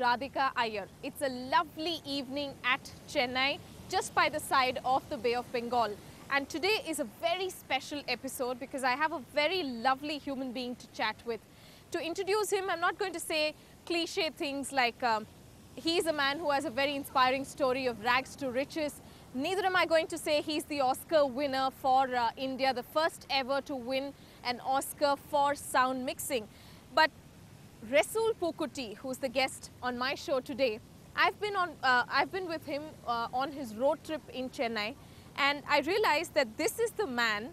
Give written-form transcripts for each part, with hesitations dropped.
Radhika Iyer. It's a lovely evening at Chennai, just by the side of the Bay of Bengal. And today is a very special episode because I have a very lovely human being to chat with. To introduce him, I'm not going to say cliche things like he's a man who has a very inspiring story of rags to riches. Neither am I going to say he's the Oscar winner for India, the first ever to win an Oscar for sound mixing. But Resul Pookutty, who's the guest on my show today, I've been with him on his road trip in Chennai, and I realized that this is the man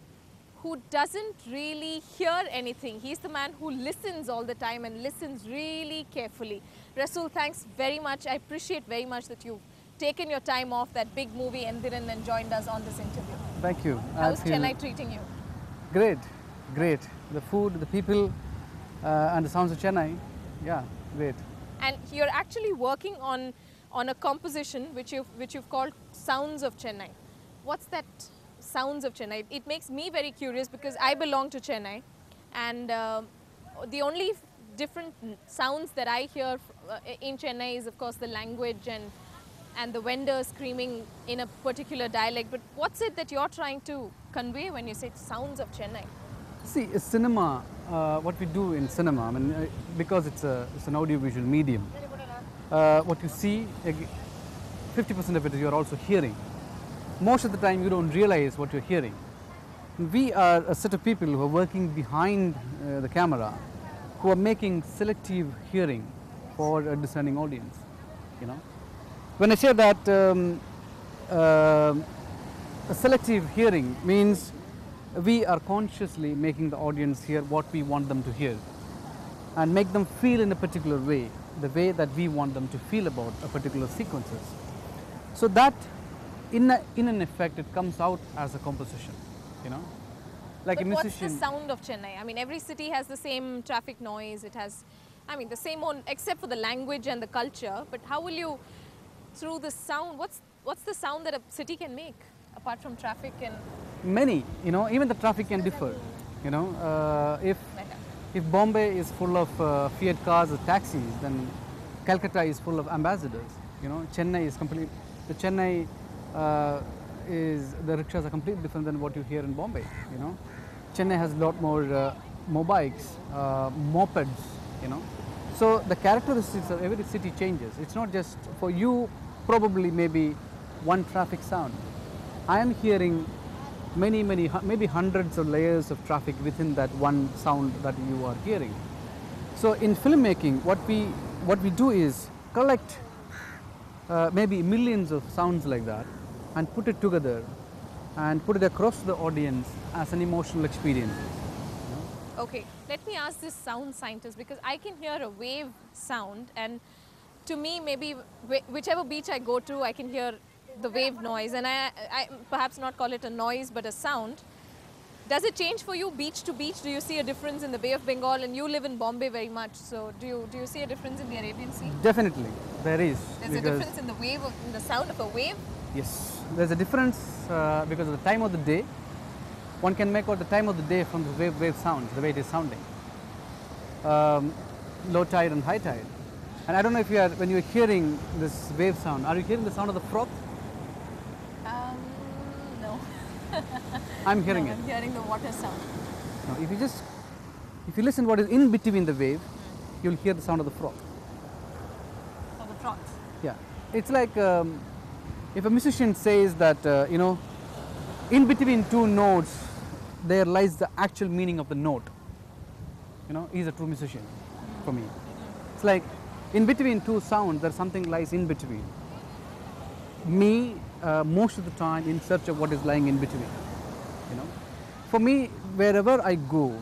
who doesn't really hear anything. He's the man who listens all the time and listens really carefully. Resul, thanks very much. I appreciate very much that you've taken your time off that big movie Ndiran and joined us on this interview. Thank you. How's Chennai treating you? Great, great. The food, the people, and the sounds of Chennai. Yeah, great. And you're actually working on a composition which you've called Sounds of Chennai. What's that Sounds of Chennai? It makes me very curious because I belong to Chennai, and the only different sounds that I hear in Chennai is of course the language and the vendors screaming in a particular dialect. But what's it that you're trying to convey when you say Sounds of Chennai? See, cinema, what we do in cinema, I mean, because it's an audiovisual medium, what you see, 50% of it you're also hearing. Most of the time you don't realize what you're hearing. We are a set of people who are working behind the camera, who are making selective hearing for a discerning audience, you know. When I say that a selective hearing means we are consciously making the audience hear what we want them to hear and make them feel in a particular way, the way that we want them to feel about a particular sequences. So that in an effect it comes out as a composition, you know. Like but a musician. What's the sound of Chennai? I mean, every city has the same traffic noise, it has, I mean, the same own, except for the language and the culture, but how will you, through the sound, what's the sound that a city can make apart from traffic and... Many, you know, even the traffic can differ, you know. If Bombay is full of Fiat cars or taxis, then Calcutta is full of ambassadors, you know. Chennai is completely, the rickshaws are completely different than what you hear in Bombay, you know. Chennai has a lot more motorbikes, mopeds, you know. So the characteristics of every city changes. It's not just for you, probably maybe one traffic sound. I am hearing maybe hundreds of layers of traffic within that one sound that you are hearing. So in filmmaking, what we do is collect maybe millions of sounds like that and put it together and put it across the audience as an emotional experience. Okay, let me ask this sound scientist, because I can hear a wave sound, and to me, maybe whichever beach I go to, I can hear the wave noise, and I perhaps not call it a noise but a sound. Does it change for you beach to beach? Do you see a difference in the Bay of Bengal? And you live in Bombay very much, so do you see a difference in the Arabian Sea? Definitely, there is. There's a difference in the wave, in the sound of a wave? Yes, there's a difference because of the time of the day. One can make out the time of the day from the wave sounds, the way it is sounding. Low tide and high tide. And I don't know if when you're hearing this wave sound, are you hearing the sound of the froth? No. I'm hearing it. I'm hearing the water sound. No, if you listen what is in between the wave, you'll hear the sound of the froth. Of the froth? Yeah. It's like if a musician says that, you know, in between two notes, there lies the actual meaning of the note. You know, he's a true musician for me. It's like in between two sounds, there's something lies in between. Me, most of the time, in search of what is lying in between. You know, for me, wherever I go,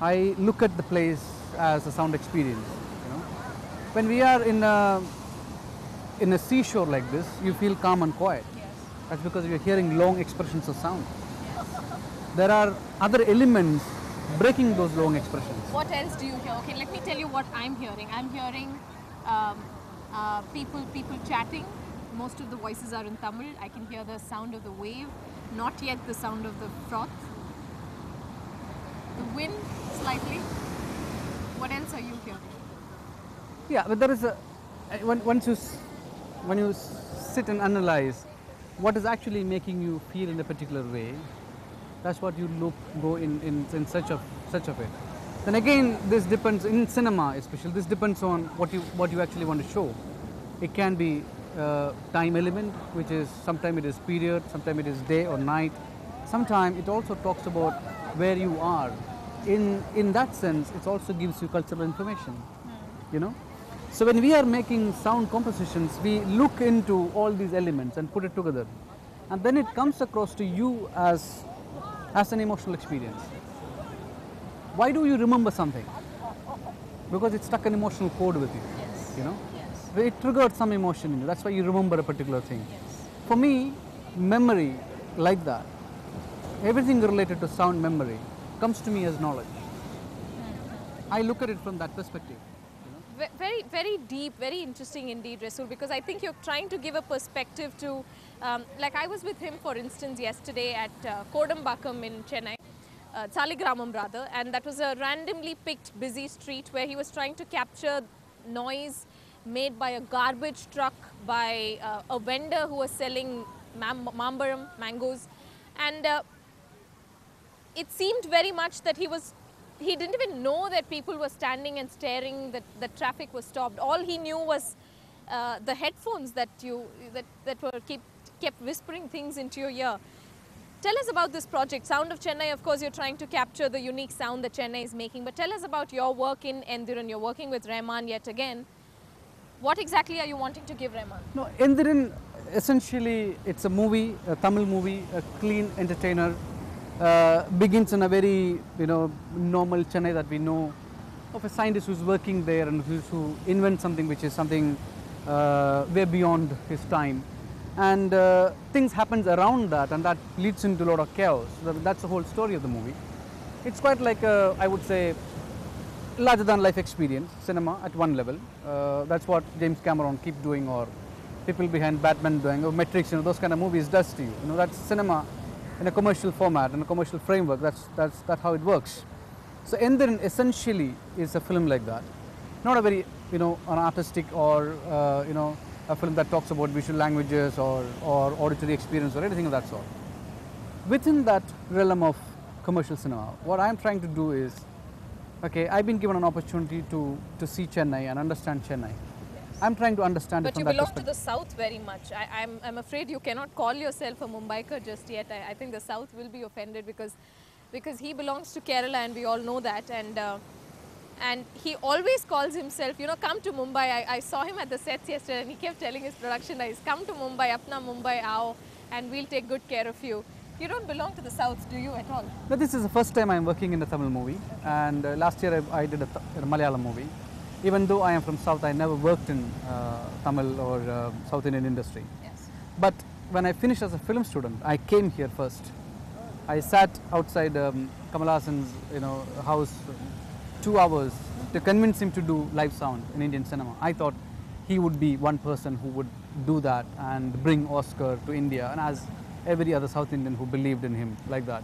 I look at the place as a sound experience. You know, when we are in a seashore like this, you feel calm and quiet. Yes. That's because you're hearing long expressions of sound. There are other elements breaking those long expressions. What else do you hear? Okay, let me tell you what I'm hearing. I'm hearing people chatting. Most of the voices are in Tamil. I can hear the sound of the wave, not yet the sound of the froth. The wind slightly. What else are you hearing? Yeah, but there is a Once when you sit and analyze what is actually making you feel in a particular way, that's what you go in search of it. Then again, this depends in cinema, especially. This depends on what you actually want to show. It can be time element, which is sometimes it is period, sometimes it is day or night. Sometimes it also talks about where you are. In that sense, it also gives you cultural information. You know. So when we are making sound compositions, we look into all these elements and put it together, and then it comes across to you as an emotional experience. Why do you remember something? Because it stuck an emotional chord with you. Yes. You know, Yes. it triggered some emotion in you. That's why you remember a particular thing. Yes. For me, memory like that, everything related to sound memory comes to me as knowledge. I look at it from that perspective. Very, very deep, very interesting indeed, Resul, because I think you're trying to give a perspective to, like I was with him, for instance, yesterday at Kodambakkam in Chennai, Saligramam rather, and that was a randomly picked busy street where he was trying to capture noise made by a garbage truck, by a vendor who was selling mambaram, mangoes, and it seemed very much that he didn't even know that people were standing and staring, that the traffic was stopped. All he knew was the headphones that were kept whispering things into your ear. Tell us about this project, Sound of Chennai. Of course, you're trying to capture the unique sound that Chennai is making, but tell us about your work in Endiran. You're working with Rahman yet again. What exactly are you wanting to give Rahman? No, Endiran, essentially, it's a movie, a Tamil movie, a clean entertainer. Begins in a very normal Chennai that we know of, a scientist who's working there and who invents something which is something way beyond his time, and things happens around that, and that leads into a lot of chaos. That's the whole story of the movie. It's quite like I would say larger than life experience cinema at one level. That's what James Cameron keep doing, or people behind Batman doing, or Matrix, those kind of movies does to you. That's cinema in a commercial format, in a commercial framework. That's how it works. So Endiran essentially is a film like that, not a very an artistic or a film that talks about visual languages or auditory experience or anything of that sort. Within that realm of commercial cinema, what I'm trying to do is, okay, I've been given an opportunity to see Chennai and understand Chennai. I'm trying to understand it But from you that belong to perspective. the South very much. I'm afraid you cannot call yourself a Mumbaiker just yet. I think the South will be offended because he belongs to Kerala and we all know that. And he always calls himself, come to Mumbai. I saw him at the sets yesterday and he kept telling his production guys, come to Mumbai, apna Mumbai aao, and we'll take good care of you. You don't belong to the South, do you at all? But this is the first time I'm working in a Tamil movie, and last year I did a Malayalam movie. Even though I am from South, I never worked in Tamil or South Indian industry. Yes. But when I finished as a film student, I came here first. I sat outside Kamal Hassan's house 2 hours to convince him to do live sound in Indian cinema. I thought he would be one person who would do that and bring Oscar to India, and as every other South Indian who believed in him like that.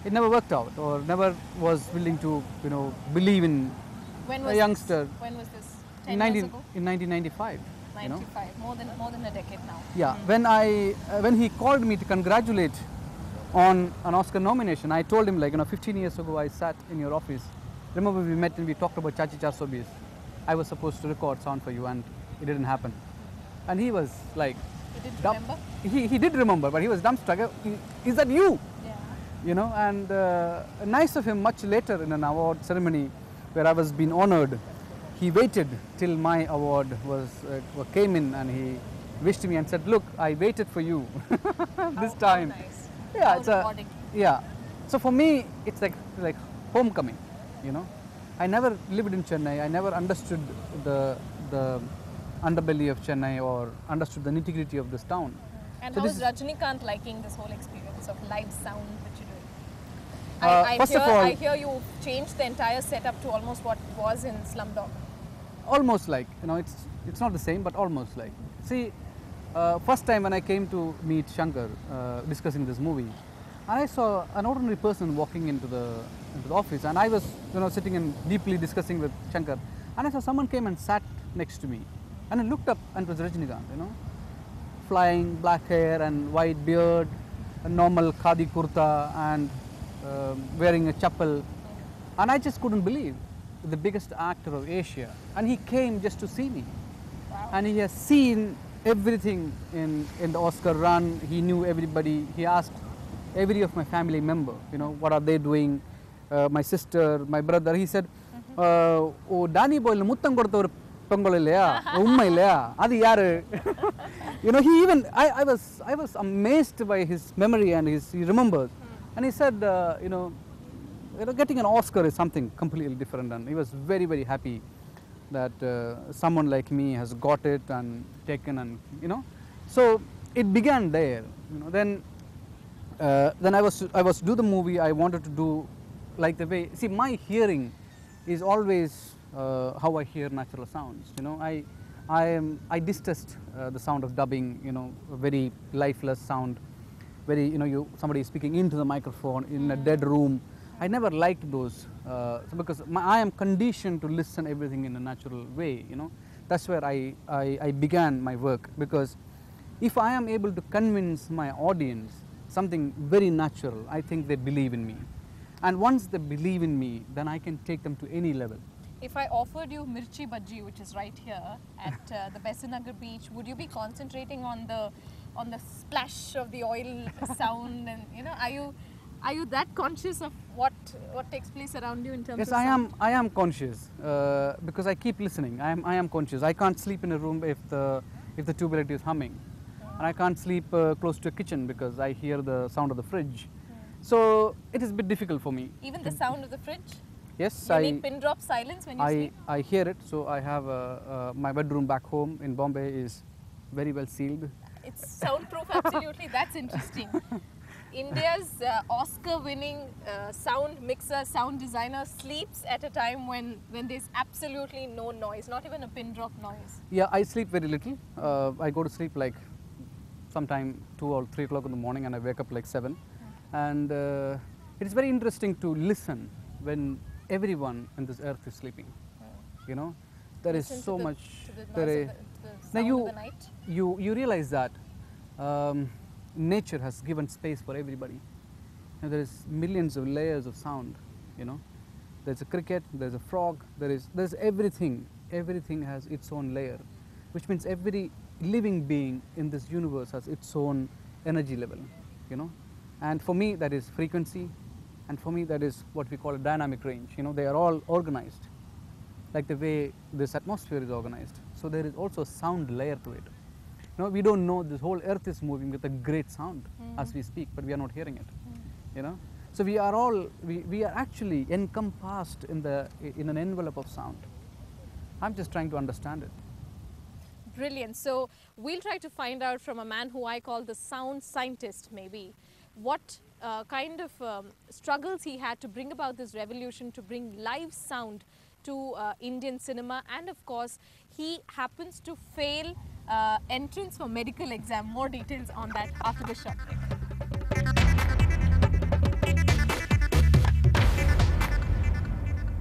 It never worked out, or never was willing to believe in When a was youngster. This? When was this? 10 years ago? In 1995. 95, more than a decade now. Yeah, when he called me to congratulate on an Oscar nomination, I told him 15 years ago I sat in your office. Remember we met and we talked about Chachi Charsobis. I was supposed to record sound for you and it didn't happen. And he was like, He didn't remember? He did remember, but he was dumbstruck. Is that you? Yeah. And nice of him, much later in an award ceremony where I was being honored, he waited till my award came in, and he wished me and said, look, I waited for you this time. How nice. Yeah, How it's rewarding. yeah. So for me, it's like homecoming. I never lived in Chennai. I never understood the underbelly of Chennai or understood the nitty-gritty of this town. And So how this is Rajnikant liking this whole experience of live sound that you're doing? First of all- I hear you changed the entire setup to almost what was in Slumdog. Almost like, it's not the same, but almost like. See, first time when I came to meet Shankar discussing this movie, and I saw an ordinary person walking into the office, and I was sitting and deeply discussing with Shankar, and I saw someone came and sat next to me, And I looked up and it was Rajinikanth, you know, flying, black hair and white beard, a normal khadi kurta and wearing a chappal. And I just couldn't believe the biggest actor of Asia. And he came just to see me. Wow. And he has seen everything in the Oscar run. He knew everybody. He asked every of my family member, you know, what are they doing? My sister, my brother. He said, "Oh, Danny boy, muttam kodutha oru pongal illaya, umma illaya, adu yaru?" You know, he even I was amazed by his memory and he remembers. And he said, you know, getting an Oscar is something completely different, and he was very, very happy that someone like me has got it and taken, and you know, so it began there. You know, then I was to do the movie. I wanted to do like the way. See, my hearing is always how I hear natural sounds. You know, I detest the sound of dubbing. You know, a very lifeless sound. Very, you know, somebody is speaking into the microphone in a dead room. I never liked those because I am conditioned to listen everything in a natural way. You know, that's where I began my work, because if I am able to convince my audience something very natural, I think they believe in me. And once they believe in me, then I can take them to any level. If I offered you Mirchi Bhaji, which is right here at the Besanagar beach, would you be concentrating on the splash of the oil sound? And you know, are you that conscious of what takes place around you in terms of sound? I am conscious because I keep listening. I am conscious. I can't sleep in a room if the tubelet is humming, and I can't sleep close to a kitchen because I hear the sound of the fridge. So it is a bit difficult for me. Even the sound of the fridge? Yes, you need pin drop silence when you sleep? I hear it. So I have my bedroom back home in Bombay is very well sealed. It's soundproof, absolutely. That's interesting. India's Oscar-winning sound mixer, sound designer sleeps at a time when there's absolutely no noise, not even a pin drop noise. Yeah, I sleep very little. I go to sleep like sometime 2 or 3 o'clock in the morning, and I wake up like 7. And it is very interesting to listen when everyone on this earth is sleeping. You know, there is so much. Now you realize that nature has given space for everybody. And there is millions of layers of sound. You know, there's a cricket, there's a frog, there's everything. Everything has its own layer, which means every living being in this universe has its own energy level. You know, and for me that is frequency, and for me that is what we call a dynamic range. You know, they are all organized like the way this atmosphere is organized. So there is also a sound layer to it. You know, we don't know this whole earth is moving with a great sound as we speak, but we are not hearing it. You know, so we are all we are actually encompassed in an envelope of sound. I'm just trying to understand it. Brilliant. So we'll try to find out from a man who I call the sound scientist, maybe, what kind of struggles he had to bring about this revolution, to bring live sound to Indian cinema. And of course, he happens to fail entrance for medical exam. More details on that after the shot.